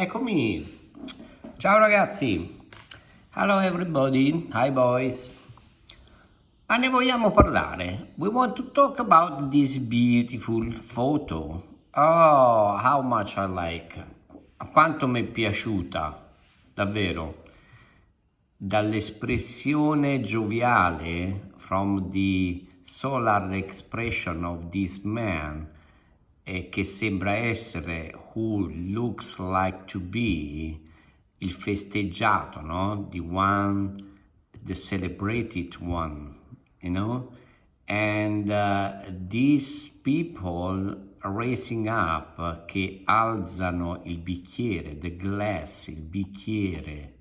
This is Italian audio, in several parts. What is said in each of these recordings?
Eccomi. Ciao ragazzi. Hello everybody. Hi boys. Ma ne vogliamo parlare? We want to talk about this beautiful photo. Oh, how much I like. Quanto mi è piaciuta, davvero. Dall'espressione gioviale, from the solar expression of this man, che sembra essere who looks like to be il festeggiato, no? The one, the celebrated one, you know? And these people raising up, che alzano il bicchiere, the glass, il bicchiere,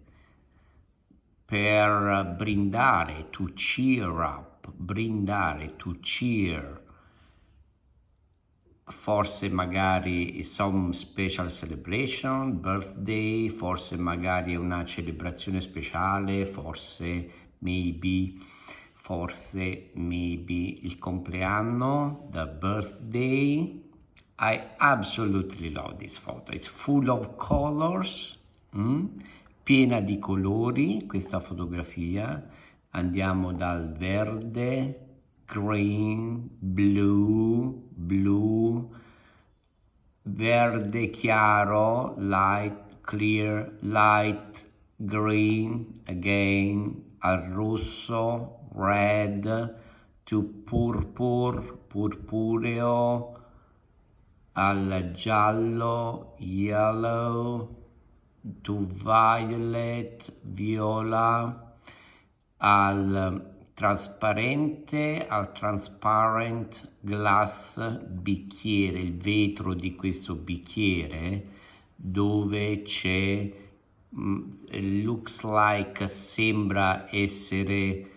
per brindare, to cheer up, brindare, to cheer, forse magari some special celebration, birthday, forse magari una celebrazione speciale, forse maybe il compleanno, the birthday. I absolutely love this photo. It's full of colors, piena di colori questa fotografia. Andiamo dal verde, green, blue, verde chiaro, light, clear, light, green, again, al rosso, red, to purpureo, al giallo, yellow, to violet, viola, al trasparente, al transparent glass, bicchiere, il vetro di questo bicchiere dove c'è, looks like, sembra essere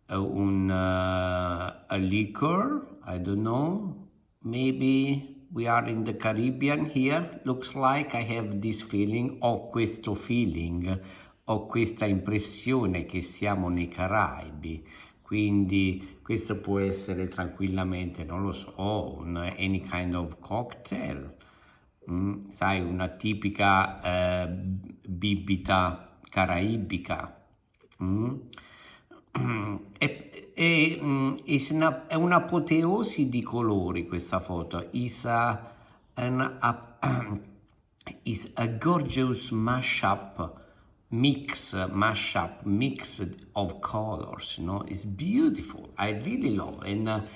a liquor, I don't know, maybe we are in the Caribbean here, looks like, I have this feeling, ho questo feeling, ho questa impressione che siamo nei Caraibi, quindi questo può essere tranquillamente, non lo so, any kind of cocktail, sai, una tipica bibita caraibica. È un'apoteosi di colori questa foto, is a gorgeous mashup mix of colors, you know, it's beautiful. I really love it, and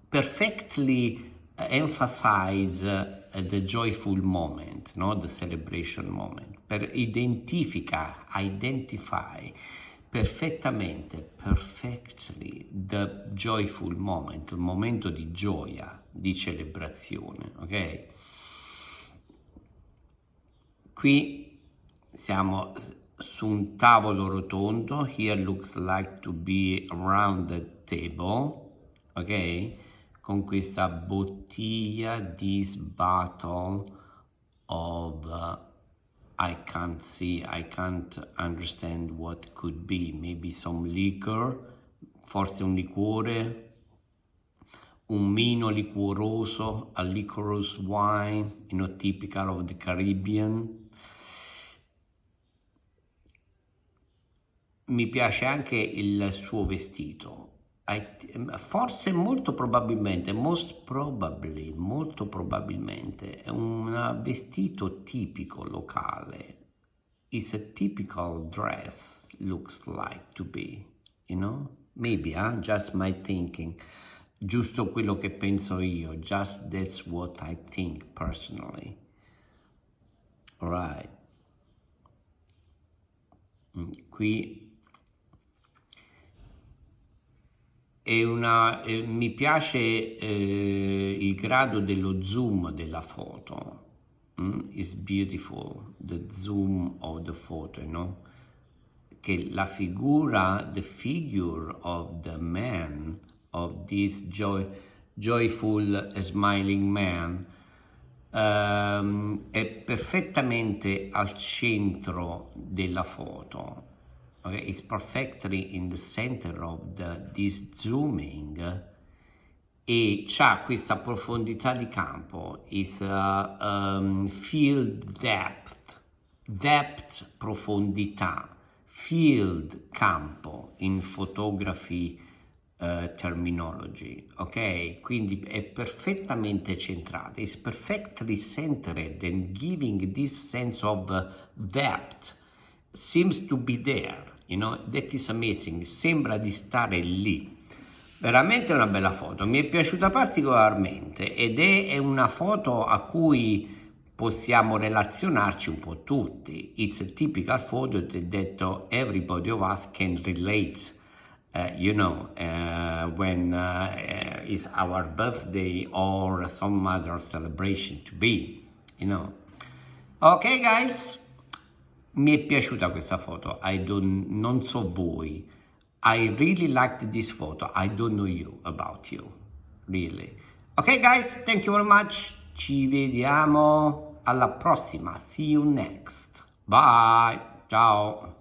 perfectly emphasize the joyful moment, no? The celebration moment, per identify perfectly the joyful moment, il momento di gioia, di celebrazione, ok? Qui siamo su un tavolo rotondo, here looks like to be around the table, ok? Con questa bottiglia, this bottle of I can't understand what could be, maybe some liquor, forse un liquore, un vino liquoroso, a liquorous wine, you know, typical of the Caribbean. Mi piace anche il suo vestito, forse molto probabilmente è un vestito tipico locale. It's a typical dress, looks like to be, you know? Maybe, just my thinking. Giusto quello che penso io, just that's what I think personally. All right. Qui mi piace il grado dello zoom della foto. It's beautiful, the zoom of the photo, no? Che la figura, the figure of the man, of this joyful, smiling man, è perfettamente al centro della foto. Okay, it's perfectly in the center of this zooming, e c'ha questa profondità di campo, is field depth, depth, profondità, field, campo, in photography terminology, ok? Quindi è perfettamente centrata, is perfectly centered and giving this sense of depth, seems to be there, you know, that is amazing, sembra di stare lì. Veramente una bella foto, mi è piaciuta particolarmente ed è una foto a cui possiamo relazionarci un po' tutti. It's a typical photo that everybody of us can relate. When is our birthday or some other celebration to be, you know. Ok, guys, mi è piaciuta questa foto. Non so voi. I really liked this photo. I don't know you, about you, really. Ok, guys, thank you very much. Ci vediamo alla prossima. See you next. Bye. Ciao.